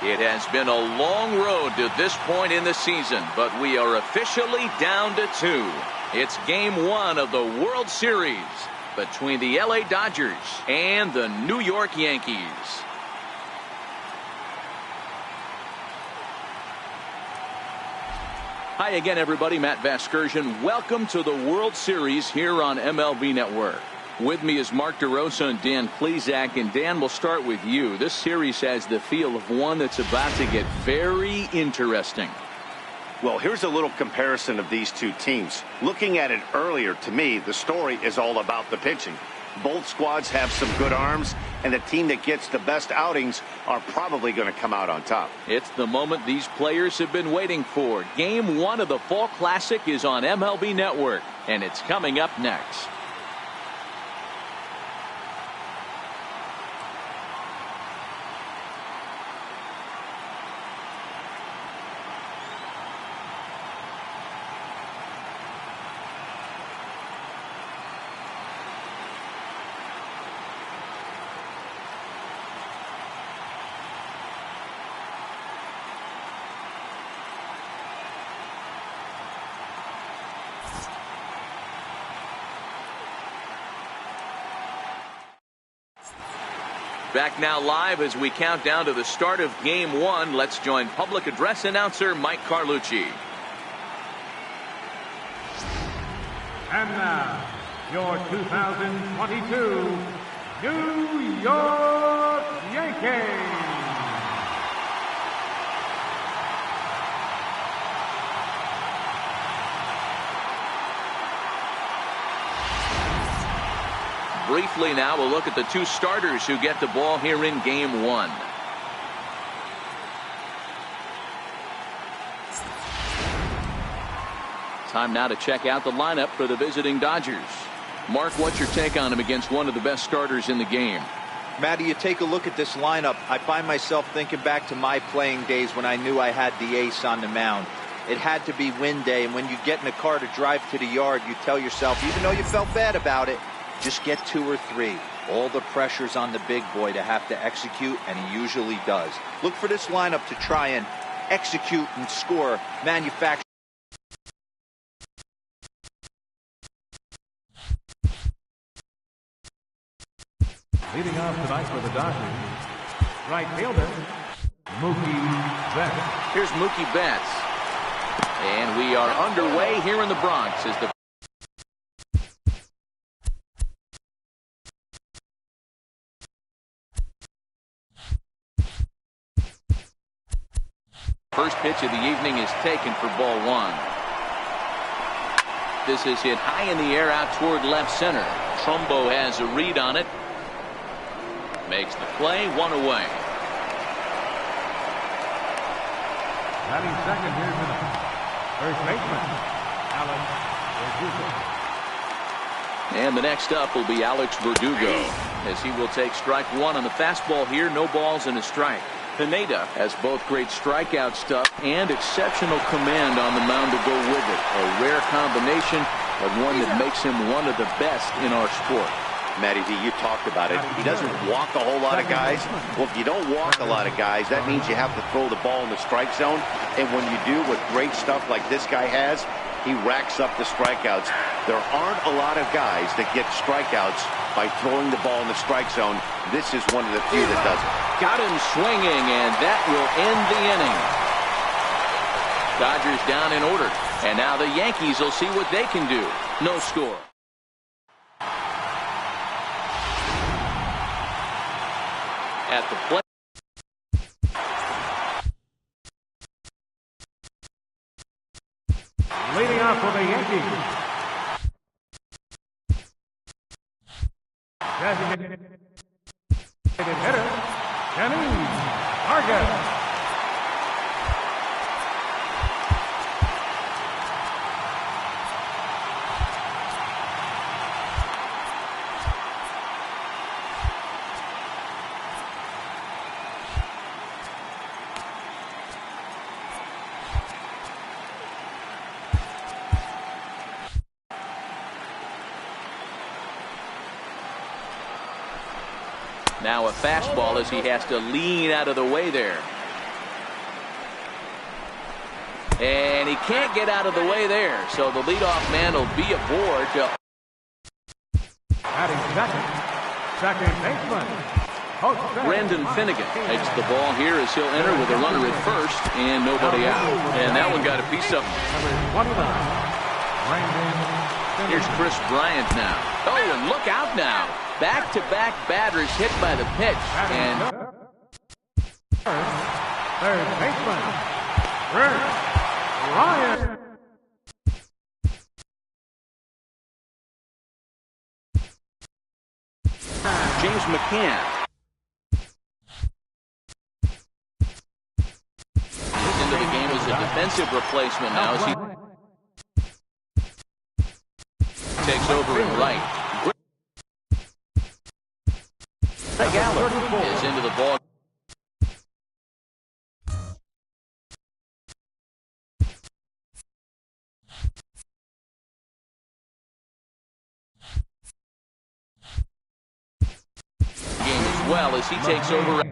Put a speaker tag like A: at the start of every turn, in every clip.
A: It has been a long road to this point in the season, but we are officially down to 2. It's game 1 of the World Series between the LA Dodgers and the New York Yankees. Hi again, everybody. Matt Vasgersian. Welcome to the World Series here on MLB Network. With me is Mark DeRosa and Dan Plesac. And Dan, we'll start with you. This series has the feel of one that's about to get very interesting.
B: Well, here's a little comparison of these two teams. Looking at it earlier, to me, the story is all about the pitching. Both squads have some good arms, and the team that gets the best outings are probably going to come out on top.
A: It's the moment these players have been waiting for. Game 1 of the Fall Classic is on MLB Network, and it's coming up next. Back now live as we count down to the start of game 1. Let's join public address announcer Mike Carlucci.
C: And now, your 2022 New York Yankees.
A: Briefly now, we'll look at the two starters who get the ball here in game 1. Time now to check out the lineup for the visiting Dodgers. Mark, what's your take on him against one of the best starters in the game?
D: Matty, you take a look at this lineup. I find myself thinking back to my playing days when I knew I had the ace on the mound. It had to be win day, and when you get in a car to drive to the yard, you tell yourself, even though you felt bad about it, just get 2 or 3. All the pressure's on the big boy to have to execute, and he usually does. Look for this lineup to try and execute and score, manufacture.
C: Leading off tonight for the Dodgers, right fielder, Mookie Betts.
A: Here's Mookie Betts. And we are underway here in the Bronx as the first pitch of the evening is taken for ball 1. This is hit high in the air out toward left center. Trumbo has a read on it. Makes the play, 1 away.
C: Batting second here tonight, first baseman, Alex Verdugo.
A: And the next up will be Alex Verdugo as he will take strike 1 on the fastball here. No balls and a strike. Pineda has both great strikeout stuff and exceptional command on the mound to go with it. A rare combination, but one that makes him one of the best in our sport.
B: Matty V, you talked about it. He doesn't walk a whole lot of guys. Well, if you don't walk a lot of guys, that means you have to throw the ball in the strike zone. And when you do with great stuff like this guy has, he racks up the strikeouts. There aren't a lot of guys that get strikeouts by throwing the ball in the strike zone. This is one of the few that does it.
A: Got him swinging, and that will end the inning. Dodgers down in order, and now the Yankees will see what they can do. No score. At the plate.
C: Leading off for the Yankees, designated hitter, Kenny Vargas.
A: Now a fastball as he has to lean out of the way there. And he can't get out of the way there. So the leadoff man will be aboard to
C: Batting second baseman.
A: Brandon Finnegan takes the ball here as he'll enter with a runner at first and nobody out. And that one got a piece of him.
C: Number 29, Brandon Finnegan.
A: Here's Chris Bryant now. Oh, and look out now. Back-to-back batters hit by the pitch. And
C: third baseman, Chris Bryant.
A: James McCann. He's into the game as a defensive replacement now as he takes over in right. Greg Allen is into the ball. Game as well as he takes over.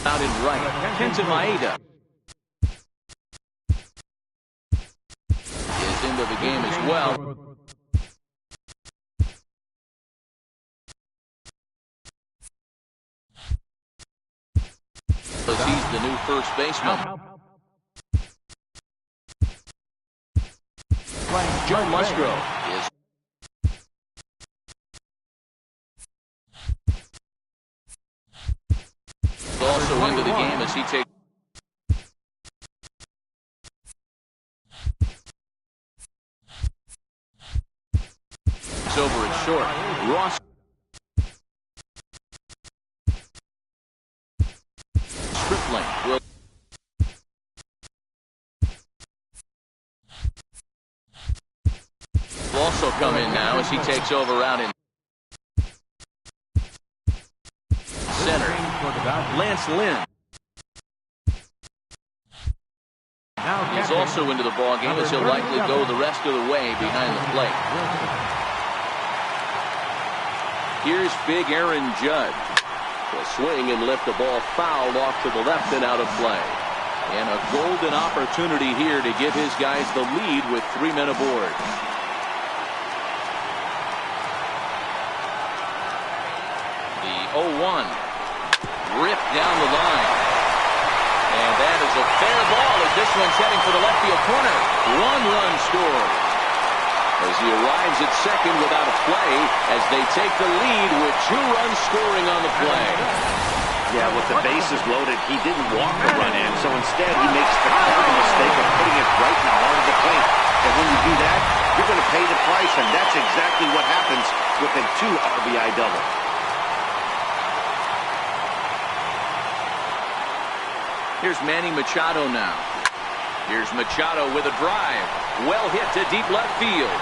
A: Out in right, Kenta Maeda is into the game as well. As he's the new first baseman. Joe Musgrove is also into the game as he takes. It's over at short. Ross Stripling will also come in now as he takes over out in center. Lance Lynn is also into the ball game as he'll likely go the rest of the way behind the plate. Here's big Aaron Judge. Will swing and lift the ball foul off to the left and out of play. And a golden opportunity here to give his guys the lead with 3 men aboard. The 0-1 ripped down the line. And that is a fair ball as this one's heading for the left field corner. 1-run score as he arrives at second without a play as they take the lead with 2 runs scoring on the play.
B: Yeah, with the bases loaded, he didn't walk the run in, so instead he makes the cardinal mistake of putting it right in the heart of the plate. And when you do that, you're going to pay the price, and that's exactly what happens with a 2 RBI double.
A: Here's Manny Machado now. Here's Machado with a drive. Well hit to deep left field.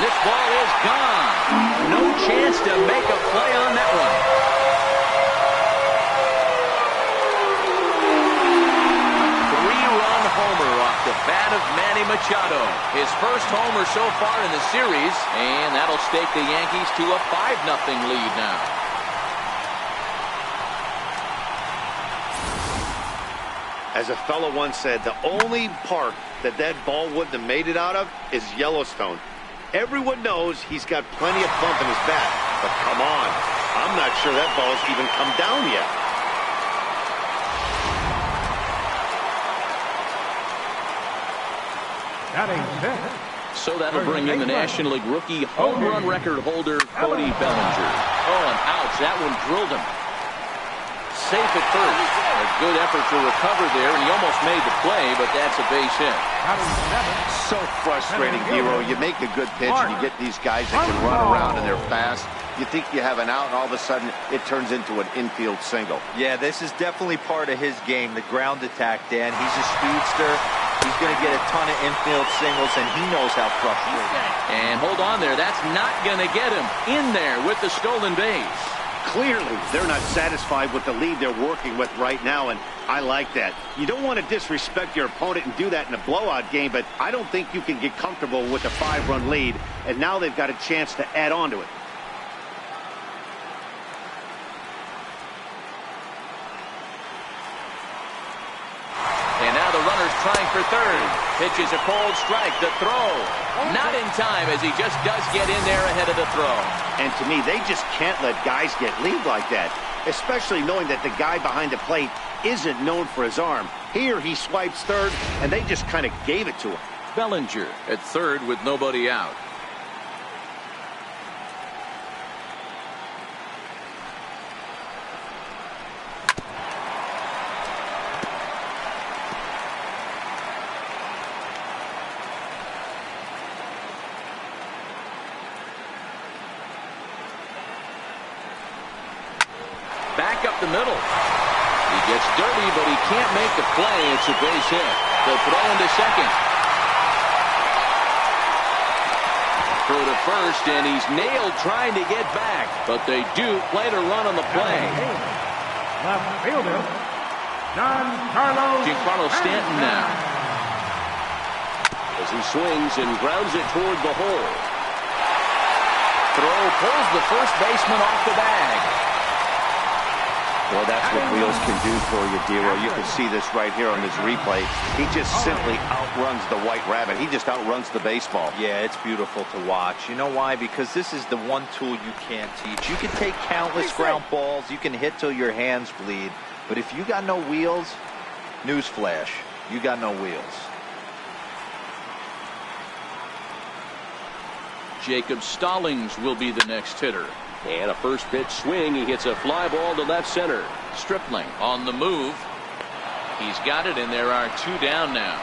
A: this ball is gone. No chance to make a play on that one. Three-run homer off the bat of Manny Machado. His first homer so far in the series, and that'll stake the Yankees to a 5-0 lead now.
B: As a fellow once said, the only park that ball wouldn't have made it out of is Yellowstone. Everyone knows he's got plenty of bump in his bat, but come on, I'm not sure that ball's even come down yet.
C: Batting fifth.
A: So that'll bring in the National League rookie home run record holder, Cody Bellinger. Oh, and ouch, that one drilled him. Safe at first. A good effort to recover there, and he almost made the play, but that's a base hit.
B: So frustrating, Hero. You make a good pitch, and you get these guys that can run around and they're fast. You think you have an out, and all of a sudden it turns into an infield single.
D: Yeah, this is definitely part of his game, the ground attack, Dan. He's a speedster. He's going to get a ton of infield singles, and he knows how frustrating.
A: And hold on there. That's not going to get him in there with the stolen base.
B: Clearly, they're not satisfied with the lead they're working with right now, and I like that. You don't want to disrespect your opponent and do that in a blowout game, but I don't think you can get comfortable with a 5-run lead, and now they've got a chance to add on to it.
A: And now the runner's trying for third. Pitches a cold strike. The throw. Not in time, as he just does get in there ahead of the throw.
B: And to me, they just can't let guys get lead like that, especially knowing that the guy behind the plate isn't known for his arm. Here he swipes third, and they just kind of gave it to him.
A: Bellinger at third with nobody out. Back up the middle. He gets dirty, but he can't make the play. It's a base hit. The throw into second. Throw to first, and he's nailed trying to get back. But they do play to run on the play.
C: Left fielder,
A: Giancarlo Stanton now. As he swings and grounds it toward the hole. Throw pulls the first baseman off the bag.
B: Well, that's what Wheels can do for you, Dero. You can see this right here on this replay. He just simply outruns the White Rabbit. He just outruns the baseball.
D: Yeah, it's beautiful to watch. You know why? Because this is the one tool you can't teach. You can take countless ground balls. You can hit till your hands bleed. But if you got no wheels, newsflash, you got no wheels.
A: Jacob Stallings will be the next hitter. And a first pitch swing. He hits a fly ball to left center. Stripling on the move. He's got it, and there are 2 down now.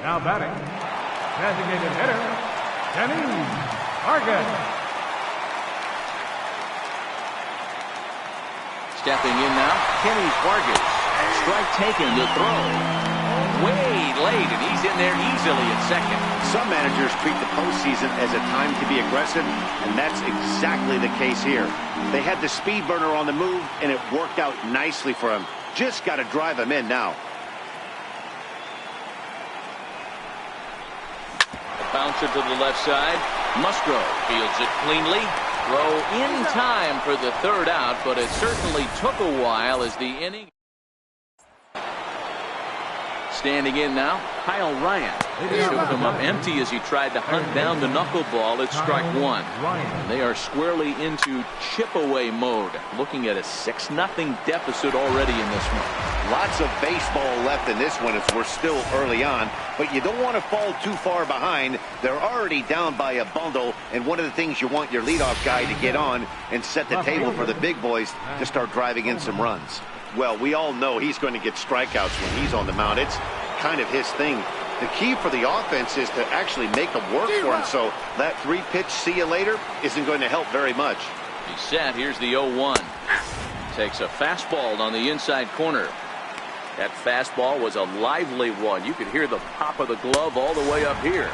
C: now batting, designated hitter, Kenny Vargas.
A: Stepping in now, Kenny Vargas. Strike taken, the throw. Way late, and he's in there easily at second.
B: Some managers treat the postseason as a time to be aggressive, and that's exactly the case here. They had the speed burner on the move, and it worked out nicely for him. Just got to drive him in now.
A: Bouncer to the left side. Musgrove fields it cleanly. Throw in time for the third out, but it certainly took a while as the inning. Standing in now, Kyle Ryan. Shook him up empty as he tried to hunt down the knuckleball at strike one. And they are squarely into chip-away mode, looking at a 6-0 deficit already in this one.
B: Lots of baseball left in this one as we're still early on, but you don't want to fall too far behind. They're already down by a bundle, and one of the things you want your leadoff guy to get on and set the table for the big boys to start driving in some runs. Well, we all know he's going to get strikeouts when he's on the mound. It's kind of his thing. The key for the offense is to actually make them work for him, so that 3-pitch see you later isn't going to help very much.
A: He's set. Here's the 0-1. Takes a fastball on the inside corner. That fastball was a lively one. You could hear the pop of the glove all the way up here.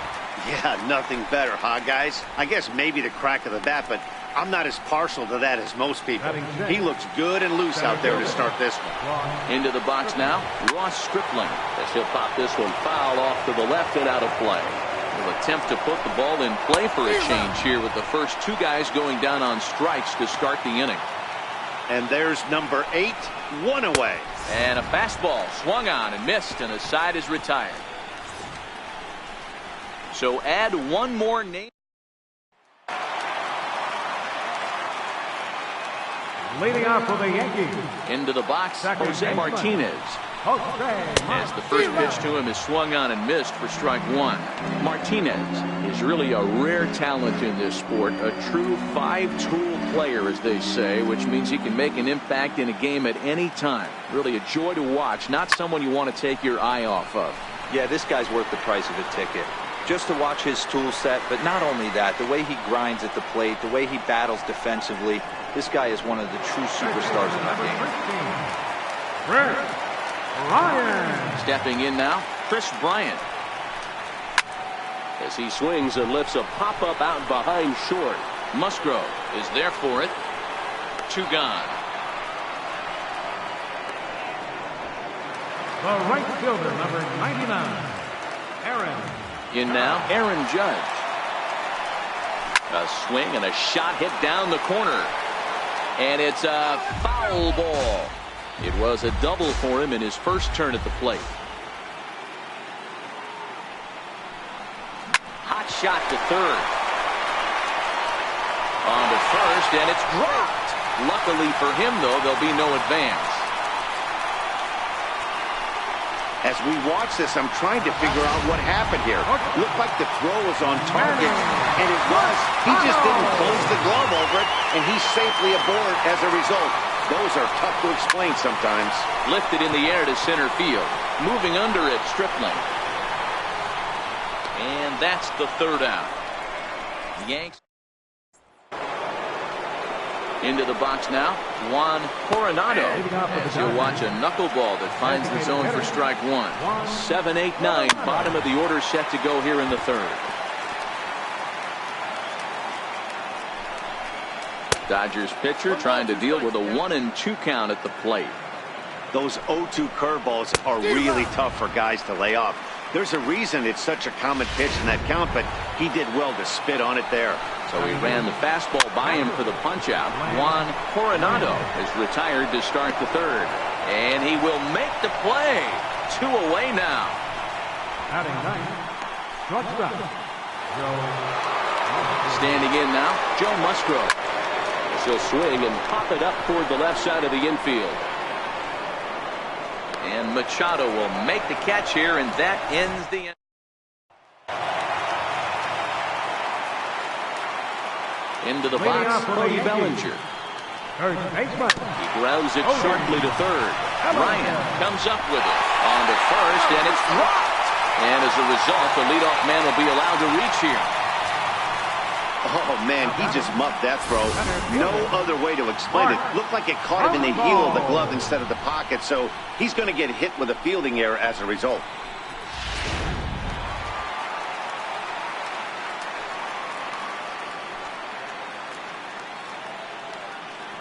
B: Yeah, nothing better, huh, guys? I guess maybe the crack of the bat, but I'm not as partial to that as most people. He looks good and loose out there to start this one.
A: Into the box now, Ross Stripling, as he'll pop this one foul off to the left and out of play. He'll attempt to put the ball in play for a change here with the first two guys going down on strikes to start the inning.
B: And there's number 8, 1 away.
A: And a fastball swung on and missed, and a side is retired. So add one more name.
C: Leading off for the Yankees.
A: Into the box, Jose Martinez. As the first pitch to him is swung on and missed for strike one. Martinez is really a rare talent in this sport, a true five-tool player, as they say, which means he can make an impact in a game at any time. Really a joy to watch, not someone you want to take your eye off of.
D: Yeah, this guy's worth the price of a ticket. Just to watch his tool set, but not only that, the way he grinds at the plate, the way he battles defensively, this guy is one of the true superstars in the game.
C: Kris Bryant.
A: Stepping in now, Kris Bryant. As he swings and lifts a pop-up out behind short. Musgrove is there for it. 2 gone.
C: The right fielder, number 99, Aaron.
A: In now, Aaron Judge. A swing and a shot hit down the corner. And it's a foul ball. It was a double for him in his first turn at the plate. Hot shot to third. On to first, and it's dropped. Luckily for him, though, there'll be no advance.
B: As we watch this, I'm trying to figure out what happened here. Looked like the throw was on target, and it was. He just didn't close the glove over it, and he's safely aboard as a result. Those are tough to explain sometimes.
A: Lifted in the air to center field. Moving under it, Stripling. And that's the third out. The Yanks. Into the box now, Juan Coronado, as he'll watch a knuckleball that finds the zone for strike one. 7, 8, 9, bottom of the order set to go here in the third. Dodgers pitcher trying to deal with a 1-2 count at the plate.
B: Those 0-2 curveballs are really tough for guys to lay off. There's a reason it's such a common pitch in that count, but he did well to spit on it there.
A: So he ran the fastball by him for the punch-out. Juan Coronado is retired to start the third. And he will make the play. 2 away now.
C: Batting ninth, shortstop, Joe.
A: Standing in now, Joe Musgrove. As he'll swing and pop it up toward the left side of the infield. And Machado will make the catch here, and that ends the inning. Into the box, Cody Bellinger.
C: Third baseman.
A: He grounds it sharply to third. Ryan comes up with it. On to first, and it's dropped. And as a result, the leadoff man will be allowed to reach here.
B: Oh, man, he just muffed that throw. No other way to explain it. Looked like it caught him in the heel of the glove instead of the pocket, so he's going to get hit with a fielding error as a result.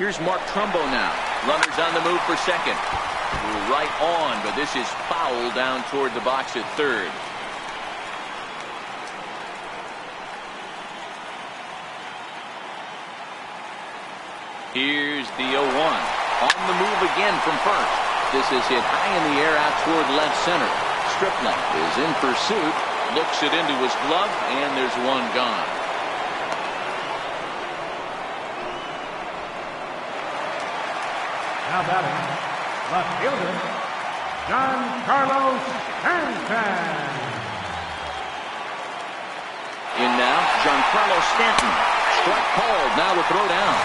A: Here's Mark Trumbo now. Runners on the move for second. Right on, but this is foul down toward the box at third. Here's the 0-1. On the move again from first. This is hit high in the air out toward left center. Stripling is in pursuit. Looks it into his glove, and there's one gone.
C: Now batting, left fielder, Giancarlo Stanton.
A: In now, Giancarlo Stanton. Strike called, now the throw down.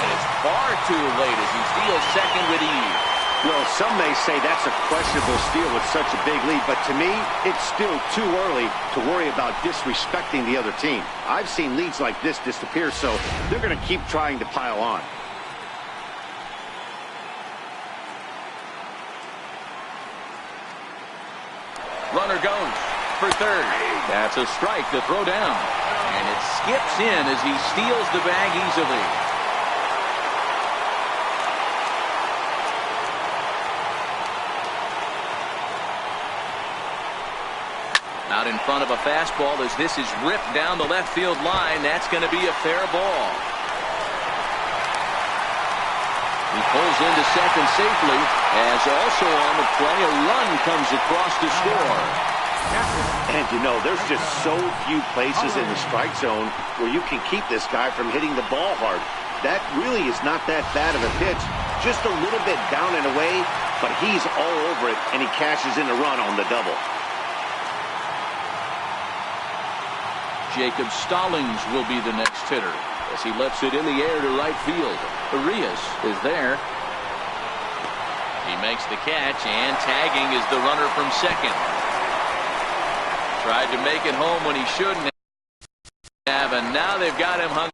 A: And it's far too late as he steals second with ease.
B: Well, some may say that's a questionable steal with such a big lead, but to me, it's still too early to worry about disrespecting the other team. I've seen leads like this disappear, so they're going to keep trying to pile on.
A: Runner goes for third. That's a strike to throw down. And it skips in as he steals the bag easily. Out in front of a fastball as this is ripped down the left field line. That's going to be a fair ball. He pulls into second safely as also on the play a run comes across to score.
B: And you know, there's just so few places in the strike zone where you can keep this guy from hitting the ball hard. That really is not that bad of a pitch. Just a little bit down and away, but he's all over it and he cashes in a run on the double.
A: Jacob Stallings will be the next hitter as he lets it in the air to right field. Arias is there. He makes the catch, and tagging is the runner from second. Tried to make it home when he shouldn't have, and now they've got him hung